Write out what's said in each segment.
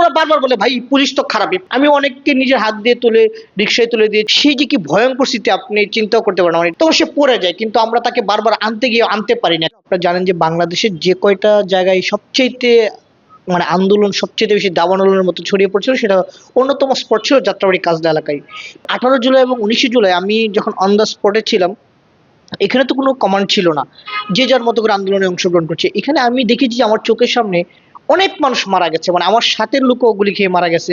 ওরা বারবার বলে ভাই পুলিশ তো খারাপই। আমি অনেককে নিজের হাত দিয়ে তুলে রিক্সায় তুলে দিয়ে সে যে কি ভয়ঙ্কর স্থিতি আপনি চিন্তাও করতে পারেন। মানে তখন সে পড়ে যায়, কিন্তু আমরা তাকে বারবার আনতে গিয়ে আনতে পারি না। আপনারা জানেন যে বাংলাদেশের যে কয়টা জায়গায় সবচেয়ে মানে আন্দোলন সবচেয়ে বেশি দাবানলের মতো ছড়িয়ে পড়ছিল, সেটা অন্যতম স্পট ছিল যাত্রাবাড়ি কাজলা এলাকায়। 18 জুলাই এবং 19 জুলাই আমি যখন অন দ্য স্পটে ছিলাম, এখানে তো কোনো কমান্ড ছিল না, যে যার মতো করে আন্দোলনে অংশগ্রহণ করছে। এখানে আমি দেখেছি যে আমার চোখের সামনে অনেক মানুষ মারা গেছে, মানে আমার সাথের লোকও গুলি খেয়ে মারা গেছে।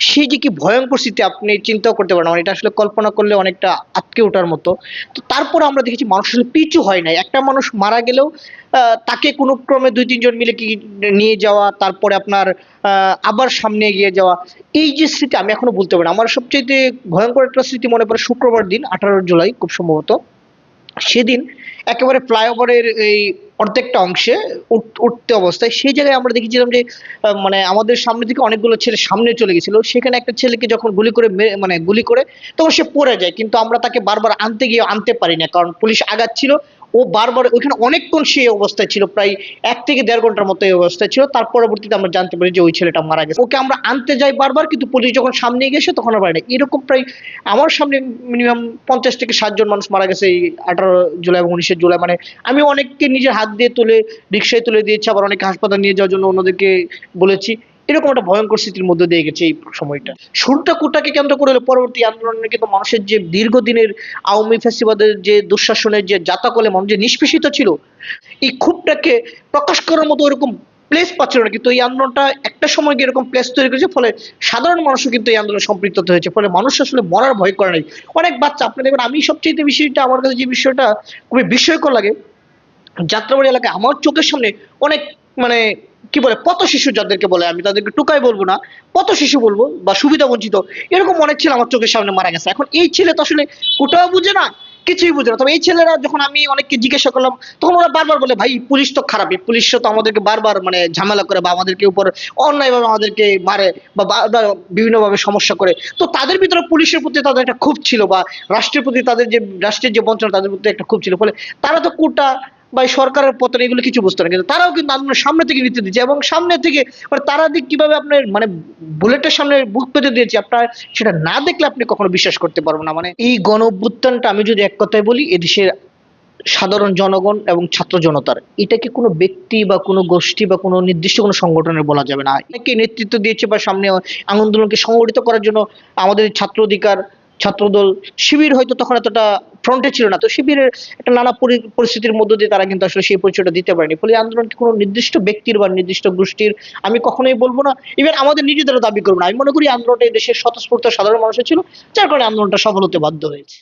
সে যে কি ভয়ঙ্কর স্থিতি আপনি চিন্তাও করতে পারেন, মানে এটা আসলে কল্পনা করলে অনেকটা আটকে ওঠার মতো। তো তারপর আমরা দেখেছি মানুষ আসলে পিছু হয় নাই। একটা মানুষ মারা গেলেও তাকে কোনো ক্রমে 2-3 জন মিলে কি নিয়ে যাওয়া, তারপরে আপনার আবার সামনে এগিয়ে যাওয়া। এই যে স্মৃতি আমি এখনো বলতে পারি না। আমার সবচাইতে ভয়ঙ্কর একটা স্মৃতি মনে পড়ে শুক্রবার দিন 18 জুলাই খুব সম্ভবত। সেদিন একেবারে ফ্লাইওভারের এই অর্ধেকটা অংশে উঠতে অবস্থায় সেই জায়গায় আমরা দেখেছিলাম যে মানে আমাদের সামনে থেকে অনেকগুলো ছেলে সামনে চলে গেছিল। সেখানে একটা ছেলেকে যখন গুলি করে মানে গুলি করে তখন সে পড়ে যায়, কিন্তু আমরা তাকে বারবার আনতে গিয়ে আনতে পারি না, কারণ পুলিশ আগাচ্ছিল। ও বারবার ওইখানে অনেকক্ষণ সেই অবস্থায় ছিল, প্রায় 1 থেকে দেড় ঘন্টার মতো এই অবস্থায় ছিল। তার পরবর্তীতে আমরা জানতে পারি যে ওই ছেলেটা মারা গেছে। ওকে আমরা আনতে যাই বারবার, কিন্তু পুলিশ যখন সামনে গেছে তখন আর পারে না। এরকম প্রায় আমার সামনে মিনিমাম 50 থেকে 60 জন মানুষ মারা গেছে এই 18 জুলাই এবং 19 জুলাই। মানে আমি অনেককে নিজের হাত দিয়ে তুলে রিক্সায় তুলে দিয়েছি, আবার অনেকে হাসপাতাল নিয়ে যাওয়ার জন্য অন্যদেরকে বলেছি। এরকম একটা ভয়ঙ্কর স্মৃতির মধ্যে দিয়ে গেছে এই সময়টা। শুরুটা কোটাকে কেন্দ্র করে হলে পরবর্তী আন্দোলনে কিন্তু মানুষের যে দীর্ঘদিনের আওয়ামী ফ্যাসিবাদের যে দুঃশাসনের যে জাতাকলে মানুষ যে নিষ্পেষিত ছিল, এই ক্ষোভটাকে প্রকাশ করার মতো ওরকম প্লেস পাচ্ছিল না। কিন্তু এই আন্দোলনটা একটা সময় গিয়ে এরকম প্লেস তৈরি করেছে, ফলে সাধারণ মানুষও কিন্তু এই আন্দোলনে সম্পৃক্ত হয়েছে। ফলে মানুষ আসলে মরার ভয় করে নাই। অনেক বাচ্চা আপনি দেখবেন, আমি সবচেয়ে বিষয়টা আমার কাছে যে বিষয়টা খুবই বিস্ময়কর লাগে, যাত্রাবাড়ি এলাকায় আমার চোখের সামনে অনেক মানে কি বলে পথ শিশু, যাদেরকে বলে আমি তাদেরকে টুকাই বলবো না, পথ শিশু বলবো বা সুবিধা বঞ্চিত, এরকম অনেক ছেলে আমার চোখের সামনে মারা গেছে। এখন এই ছেলে তো আসলে কোটাও বুঝে না, কিছুই বুঝে না। তবে এই ছেলেরা যখন আমি অনেককে জিজ্ঞাসা করলাম, তখন ওরা বারবার বলে ভাই পুলিশ তো খারাপই, পুলিশরা তো আমাদেরকে বারবার মানে ঝামেলা করে বা আমাদেরকে উপর অন্যায়ভাবে আমাদেরকে মারে বা বারবার বিভিন্নভাবে সমস্যা করে। তো তাদের ভিতরে পুলিশের প্রতি তাদের একটা ক্ষোভ ছিল, বা রাষ্ট্রের প্রতি তাদের যে রাষ্ট্রের যে বঞ্চনা তাদের প্রতি একটা ক্ষোভ ছিল। ফলে তারা তো কোটা বা সরকারের পতন এগুলো কিছু বুঝতো না, কিন্তু তারাও কিন্তু আন্দোলনের সামনে থেকে নেতৃত্ব দিচ্ছে, এবং সামনে থেকে মানে তারা কিভাবে আপনার মানে বুলেটের সামনে বুক পেতে দিয়েছে, আপনার সেটা না দেখলে আপনি কখনো বিশ্বাস করতে পারবেন না। মানে এই গণ অভ্যুত্থানটা আমি যদি এক কথায় বলি, এদেশের সাধারণ জনগণ এবং ছাত্র জনতার, এটাকে কোনো ব্যক্তি বা কোনো গোষ্ঠী বা কোনো নির্দিষ্ট কোনো সংগঠনের বলা যাবে না। একে নেতৃত্ব দিয়েছে বা সামনে আন্দোলনকে সংগঠিত করার জন্য আমাদের ছাত্র অধিকার, ছাত্রদল, শিবির হয়তো তখন এতটা ফ্রন্টে ছিল না। তো শিবিরের একটা নানা পরিস্থিতির মধ্য দিয়ে তারা কিন্তু আসলে সেই পরিচয়টা দিতে পারেনি। ফলে এই আন্দোলনকে কোনো নির্দিষ্ট ব্যক্তির বা নির্দিষ্ট গোষ্ঠীর আমি কখনোই বলবো না, ইভেন আমাদের নিজেদেরও দাবি করবো না। আমি মনে করি আন্দোলনটা এই দেশের স্বতঃস্ফূর্ত সাধারণ মানুষের ছিল, যার কারণে আন্দোলনটা সফল হতে বাধ্য হয়েছে।